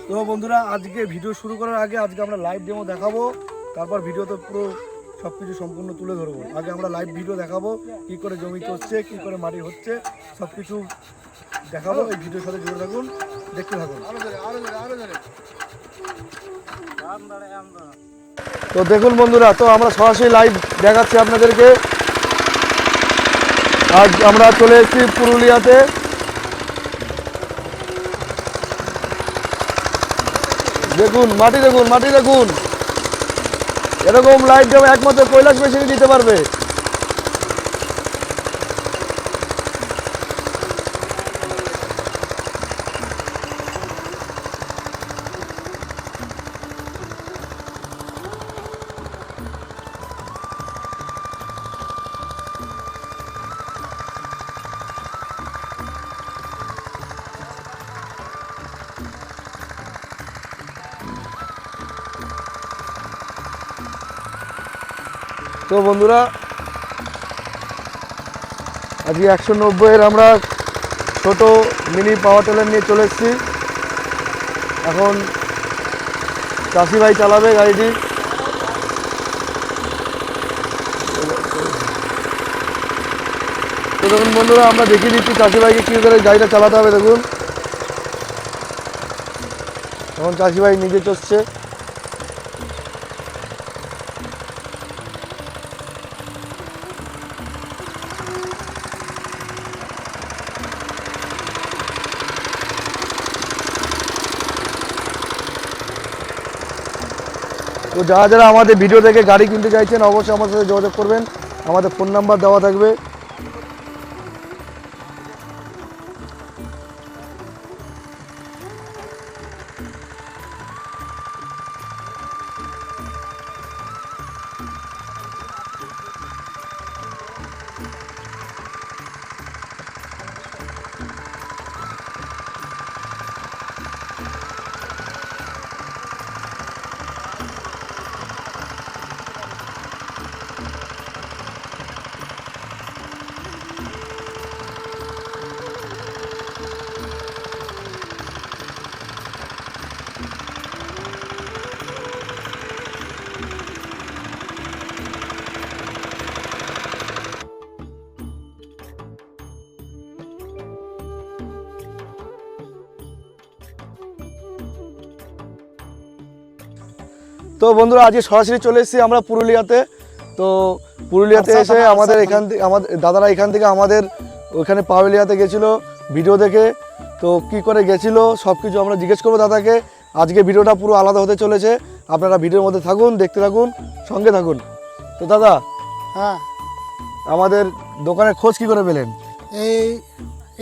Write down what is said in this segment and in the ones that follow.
তো বন্ধুরা আজকে ভিডিও শুরু করার আগে আজকে আমরা লাইভ ডেমো দেখাবো, তারপর ভিডিওতে পুরো সব কিছু সম্পূর্ণ তুলে ধরবো। আগে আমরা লাইভ ভিডিও দেখাবো, কি করে জমি চলছে, কি করে মাটি হচ্ছে, সব কিছু দেখাবো। এই ভিডিওর সাথে জুড়ে থাকুন, দেখতে থাকুন। তো দেখুন বন্ধুরা, তো আমরা সরাসরি লাইভ দেখাচ্ছি আপনাদেরকে। আজ আমরা চলে এসেছি পুরুলিয়াতে। দেখুন মাটি, দেখুন মাটি, দেখুন এরকম লাইট যেমন একমাত্র কৈলাস মেশিনই দিতে পারবে। তো বন্ধুরা আজকে 190-এর আমরা ছোট মিনি পাওয়ার টেলার নিয়ে চলে এসেছি। এখন চাষি ভাই চালাবে গাড়িটি। তো দেখুন বন্ধুরা, আমরা দেখিয়ে দিচ্ছি চাষি ভাইকে কী করে গাড়িটা চালাতে হবে। দেখুন এখন চাষি ভাই নিজে চলছে। তো যারা যারা আমাদের ভিডিও দেখে গাড়ি কিনতে চাইছেন অবশ্যই আমার সাথে যোগাযোগ করবেন, আমাদের ফোন নাম্বার দেওয়া থাকবে। তো বন্ধুরা আজকে সরাসরি চলে এসেছি আমরা পুরুলিয়াতে। তো পুরুলিয়াতে এসে আমাদের এখান থেকে আমাদের দাদারা এখান থেকে আমাদের ওইখানে পাউলিয়াতে গেছিলো ভিডিও দেখে। তো কি করে গেছিলো সব কিছু আমরা জিজ্ঞেস করবো দাদাকে। আজকে ভিডিওটা পুরো আলাদা হতে চলেছে, আপনারা ভিডিওর মধ্যে থাকুন, দেখতে থাকুন, সঙ্গে থাকুন। তো দাদা, হ্যাঁ, আমাদের দোকানের খোঁজ কি করে পেলেন? এই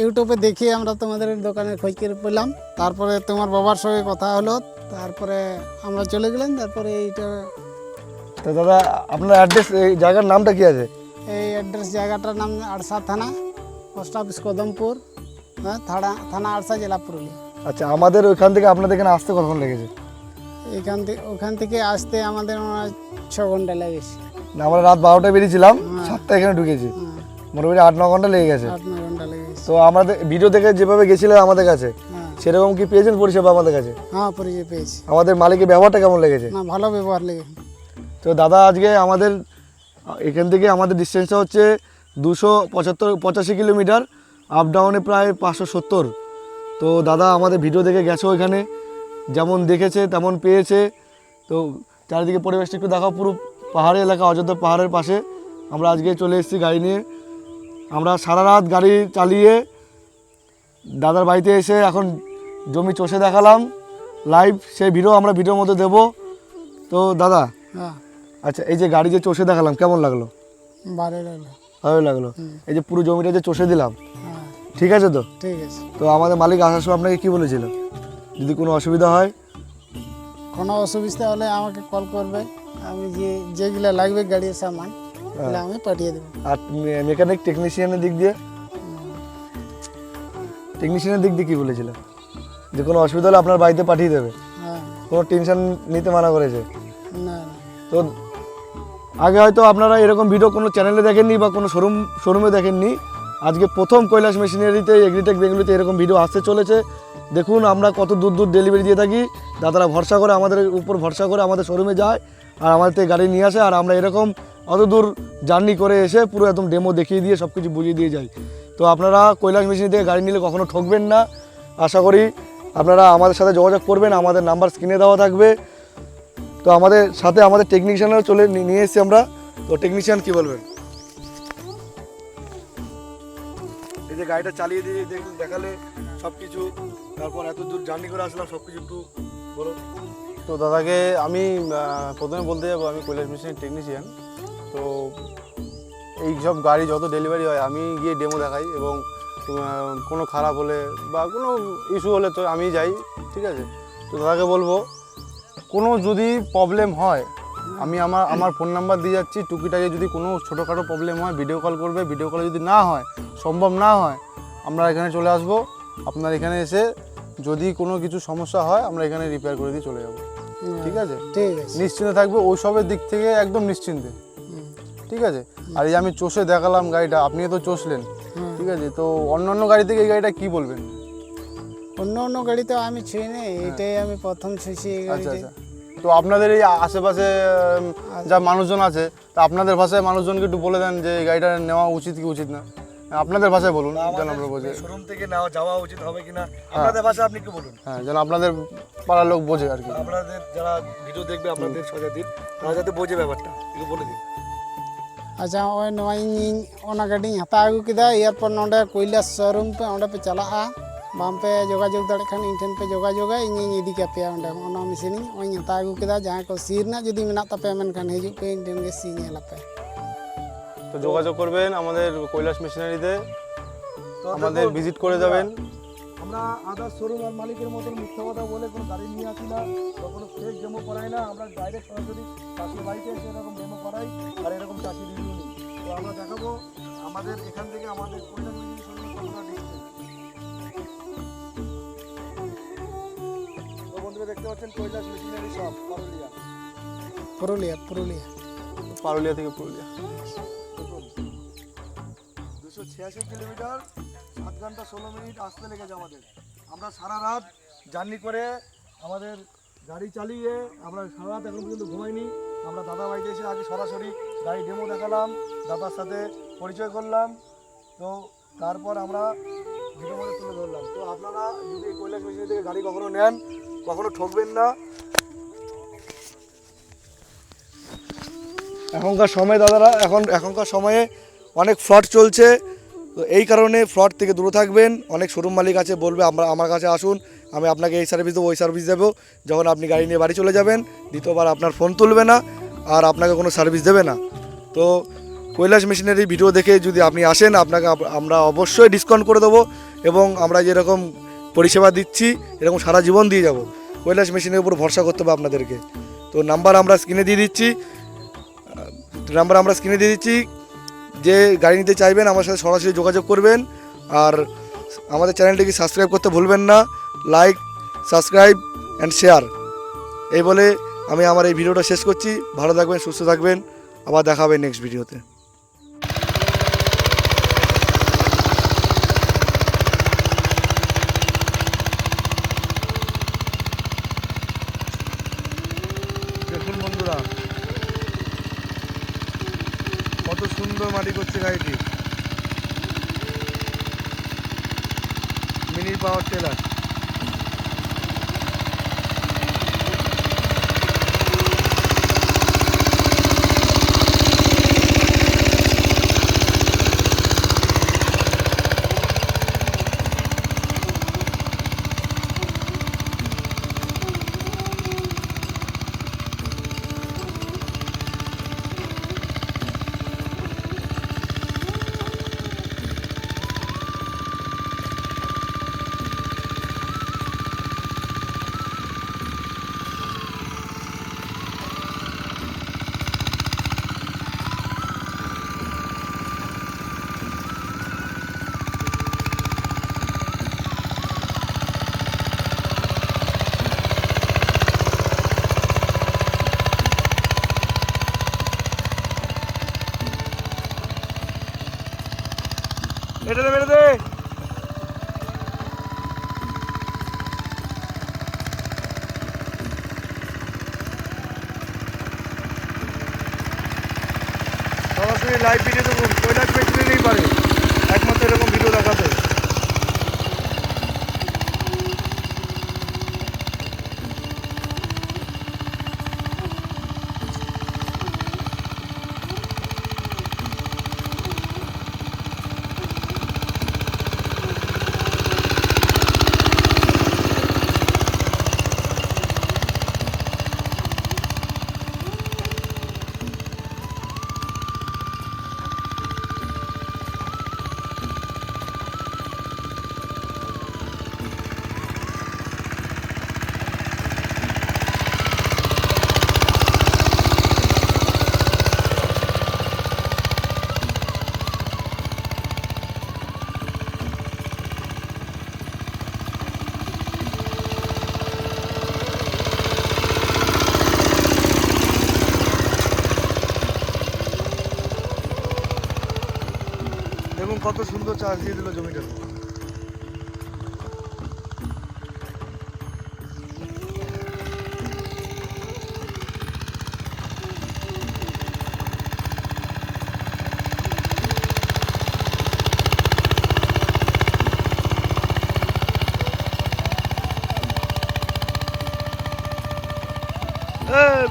ইউটিউবে দেখি আমরা তোমাদের দোকানের খোঁজ করে পেলাম, তারপরে তোমার বাবার সঙ্গে কথা হলো, তারপরে আমরা চলে গেলাম। তারপরে এইটা তো দাদা আপনার অ্যাড্রেস, এই জায়গার নামটা কি আছে? এই অ্যাড্রেস জায়গাটার নাম আড়সা থানা, পোস্ট অফিস কদমপুর, হ্যাঁ, থানা আড়সা, জেলা পুরুলিয়া। আচ্ছা, আমাদের ওইখান থেকে আপনাদের এখানে আসতে কতক্ষণ লেগেছে? ওখান থেকে আসতে আমাদের 6 ঘন্টা লেগেছে। না, আমরা রাত 12টায় বেরিয়েছিলাম, 7টায় এখানে ঢুকেছি, মোটামুটি 8-9 ঘন্টা লেগে গেছে। 8-9 ঘন্টা লেগেছে। তো আমাদের ভিডিও দেখে যেভাবে গেছিলেন আমাদের কাছে, সেরকম কি পেয়েছেন পরিষেবা আমাদের কাছে? হ্যাঁ, পরিচয় পেয়েছি। আমাদের মালিকের ব্যবহারটা কেমন লেগেছে? না, ভালো ব্যবহার লেগেছে। তো দাদা আজকে আমাদের এখান থেকে আমাদের ডিস্টেন্সটা হচ্ছে 285 কিলোমিটার, আপ ডাউনে প্রায় 570। তো দাদা আমাদের ভিডিও দেখে গেছে ওইখানে, যেমন দেখেছে তেমন পেয়েছে। তো চারিদিকে পরিবেশটা একটু দেখাও, পুরো পাহাড়ি এলাকা, অযোধ্যা পাহাড়ের পাশে আমরা আজকে চলে এসেছি গাড়ি নিয়ে। আমরা সারা রাত গাড়ি চালিয়ে দাদার বাড়িতে এসে এখন জমি চষে দেখালাম লাইভ, সেই ভিডিও আমরা ভিডিওর মধ্যে দেবো। তো দাদা, হ্যাঁ, আচ্ছা, এই যে গাড়ি যে চষে দেখালাম কেমন লাগলো? ভালো লাগলো। ভালো লাগলো। এই যে পুরো জমিটা যে চষে দিলাম, হ্যাঁ, ঠিক আছে তো? ঠিক আছে। তো আমাদের মালিক আসার সময় আপনাকে কি বলেছিল? যদি কোনো অসুবিধা হয়, কোনো অসুবিধা হলে আমাকে কল করবে, আমি যেগুলো লাগবে গাড়ির সামান আমি পাঠিয়ে দেবো। আর মেকানিক টেকনিশিয়ানের দিক দিয়ে কি বলেছিল? যে কোনো অসুবিধা হলে আপনার বাড়িতে পাঠিয়ে দেবে, কোনো টেনশন নিতে মানা করেছে? না। তো আগে হয়তো আপনারা এরকম ভিডিও কোনো চ্যানেলে দেখেননি বা কোনো শোরুমে দেখেননি, আজকে প্রথম কৈলাস মেশিনারিতে এগ্রিটেক বেঙ্গলুরুতে এরকম ভিডিও আসতে চলেছে। দেখুন আমরা কত দূর দূর ডেলিভারি দিয়ে থাকি, দাদারা ভরসা করে আমাদের উপর ভরসা করে আমাদের শোরুমে যায় আর আমাদের থেকে গাড়ি নিয়ে আসে, আর আমরা এরকম অত দূর জার্নি করে এসে পুরো একদম ডেমো দেখিয়ে দিয়ে সব কিছু বুঝিয়ে দিয়ে যাই। তো আপনারা কৈলাস মেশিন থেকে গাড়ি নিলে কখনো ঠকবেন না। আশা করি আপনারা আমাদের সাথে যোগাযোগ করবেন, আমাদের নাম্বার স্ক্রিনে দেওয়া থাকবে। তো আমাদের সাথে আমাদের টেকনিশিয়ানও চলে নিয়ে এসেছি আমরা। তো টেকনিশিয়ান কি বলবেন? এই যে গাড়িটা চালিয়ে দিয়ে দেখুন, দেখালে সব কিছু, তারপর এত দূর জার্নি করে আসলাম সব কিছু একটু বলো। তো দাদাকে আমি প্রথমে বলতে যাবো, আমি কৈলাস মেশিনের টেকনিশিয়ান। তো এই সব গাড়ি যত ডেলিভারি হয় আমি গিয়ে ডেমো দেখাই, এবং কোনো খারাপ হলে বা কোনো ইস্যু হলে তো আমি যাই, ঠিক আছে। তো দাদাকে বলবো কোনো যদি প্রবলেম হয় আমি আমার ফোন নাম্বার দিয়ে যাচ্ছি, টুকিটাকি যদি কোনো ছোটোখাটো প্রবলেম হয় ভিডিও কল করবে, ভিডিও কলে যদি না হয়, সম্ভব না হয়, আমরা এখানে চলে আসবো। আপনার এখানে এসে যদি কোনো কিছু সমস্যা হয় আমরা এখানে রিপেয়ার করে দিয়ে চলে যাবো, ঠিক আছে। ঠিক আছে। নিশ্চিন্তে থাকবে, ওইসবের দিক থেকে একদম নিশ্চিন্তে, ঠিক আছে। আর এই আমি চষে দেখালাম গাড়িটা, আপনিও তো চষলেন, ঠিক আছে। তো অন্য গাড়ি থেকে এই গাড়িটা কি বলবেন? অন্য গাড়িতে আমি ছুঁই নেই, এটাই আমি প্রথম ছুঁছি এই আচ্ছা গাড়িতে। আচ্ছা। তো আপনাদের এই আশেপাশে যা মানুষজন আছে, তা আপনাদের ভাষায় মানুষজনকে একটু বলে দেন যে এই গাড়িটা নেওয়া উচিত কি উচিত না, আপনাদের ভাষায় বলুন যেন আমরা বোঝে। শোরুম থেকে নেওয়া যাওয়া উচিত হবে কিনা আপনাদের ভাষায় আপনি কি বলুন? হ্যাঁ, যেন আপনাদের পাড়ার লোক বোঝে আর কি। আপনাদের যারা ভিডিও দেখবে আপনাদের স্বজাতির, তারা যাতে বোঝে ব্যাপারটা, একটু বলে দিন। ᱟᱪᱪᱷᱟ ᱱᱚᱜᱼᱚᱭ ᱱᱚᱣᱟ ᱤᱧ ᱚᱱᱟ ᱜᱟᱹᱰᱤᱧ ᱦᱟᱛᱟᱣ ᱟᱹᱜᱩ ᱠᱮᱫᱟ, ᱮᱨᱯᱚᱨ ᱱᱚᱰᱮ ᱠᱳᱭᱞᱟᱥ ᱥᱳᱨᱩᱢ ᱯᱮ ᱚᱸᱰᱮ ᱯᱮ ᱪᱟᱞᱟᱜᱼᱟ, ᱵᱟᱝ ᱯᱮ ᱡᱳᱜᱟᱡᱳᱜᱽ ᱫᱟᱲᱮᱭᱟᱜ ᱠᱷᱟᱱ ᱤᱧ ᱴᱷᱮᱱ ᱯᱮ ᱡᱳᱜᱟᱡᱳᱜᱟ, ᱤᱧᱤᱧ ᱤᱫᱤ ᱠᱟᱯᱮᱭᱟ ᱚᱸᱰᱮ ᱚᱱᱟ ᱢᱮᱥᱤᱱᱤᱧ ᱱᱚᱜᱼᱚᱭᱤᱧ ᱦᱟᱛᱟᱣ ᱟᱹᱜᱩ ᱠᱮᱫᱟ। ᱡᱟᱦᱟᱸᱭ ᱠᱚ ᱥᱤ ᱨᱮᱱᱟᱜ ᱡᱩᱫᱤ ᱢᱮᱱᱟᱜ ᱛᱟᱯᱮᱭᱟ ᱢᱮᱱᱠᱷᱟন ᱦᱤᱡᱩᱜ ᱯᱮ, ᱤᱧ ᱴᱷᱮᱱ ᱜᱮ ᱥᱤ ᱧᱮᱞᱟᱯᱮ। তো যোগাযোগ করবেন আমাদের কৈলাস মেশিনারিতে, তো আমাদের দেখুন, ভিজিট করে যাবেন। আমরা আদার শোরুম আর মালিকের মতন মিথ্যা কথা বলে কোনো গাড়ি নিয়ে আসি না, বা কোনো ফেক ডেমো করাই না। আমরা ডাইরেক্ট সরাসরি চাষির বাড়িতে এসে এরকম ডেমো করাই আর এরকম চাষি রিভিউ নিই। তো আমরা দেখাবো আমাদের এখান থেকে আমাদের কৈলাস মেশিন শোরুম কতটা ডিস্টেন্স। তো বন্ধুরা দেখতে পাচ্ছেন কৈলাস মেশিনারি শপ পারুলিয়া। পুরুলিয়া। পারুলিয়া থেকে পুরুলিয়া। দেখুন 286 কিলোমিটার, 7 ঘন্টা 16 মিনিট আসতে লেগেছে আমাদের। আমরা সারা রাত জার্নি করে আমাদের গাড়ি চালিয়ে আমরা সারা রাত এখন পর্যন্ত ঘুমাইনি। আমরা দাদা বাড়িতে এসে আগে সরাসরি গাড়ি ডেমো দেখালাম, দাদার সাথে পরিচয় করলাম, তো তারপর আমরা ভিডিও মধ্যে তুলে ধরলাম। তো আপনারা যদি কৈলাস মেশিন থেকে গাড়ি কখনো নেন, কখনো ঠকবেন না। এখনকার সময়ে দাদারা এখনকার সময়ে অনেক ফ্রড চলছে, তো এই কারণে ফ্রড থেকে দূরে থাকবেন। অনেক শোরুম মালিক আছে বলবে আমার কাছে আসুন, আমি আপনাকে এই সার্ভিস দেবো ওই সার্ভিস দেবো, যখন আপনি গাড়ি নিয়ে বাড়ি চলে যাবেন দ্বিতীয়বার আপনার ফোন তুলবে না আর আপনাকে কোনো সার্ভিস দেবে না। তো কৈলাস মেশিনারি ভিডিও দেখে যদি আপনি আসেন, আপনাকে আমরা অবশ্যই ডিসকাউন্ট করে দেবো, এবং আমরা যেরকম পরিষেবা দিচ্ছি এরকম সারা জীবন দিয়ে যাব। কৈলাস মেশিনের উপর ভরসা করতে হবে আপনাদেরকে। তো নাম্বার আমরা স্ক্রিনে দিয়ে দিচ্ছি, যে গাড়ি নিতে চাইবেন আমার সাথে সরাসরি যোগাযোগ করবেন। আর আমাদের চ্যানেলটিকে সাবস্ক্রাইব করতে ভুলবেন না, লাইক, সাবস্ক্রাইব অ্যান্ড শেয়ার। এই বলে আমি আমার এই ভিডিওটা শেষ করছি। ভালো থাকবেন, সুস্থ থাকবেন, আবার দেখা হবে নেক্সট ভিডিওতে। দেখুন বন্ধুরা কত সুন্দর মাটি করছে গাড়িটি, মিনি পাওয়ার টেলার। এটা দে মেরে দে। সরাসরি লাইভ ভিডিও দেখুন, কৈলাস মিস্ত্রি নেই পারে একমাত্র এরকম ভিডিও দেখাতে। দেখুন কত সুন্দর চাষ দিয়ে দিল জমিটা। এই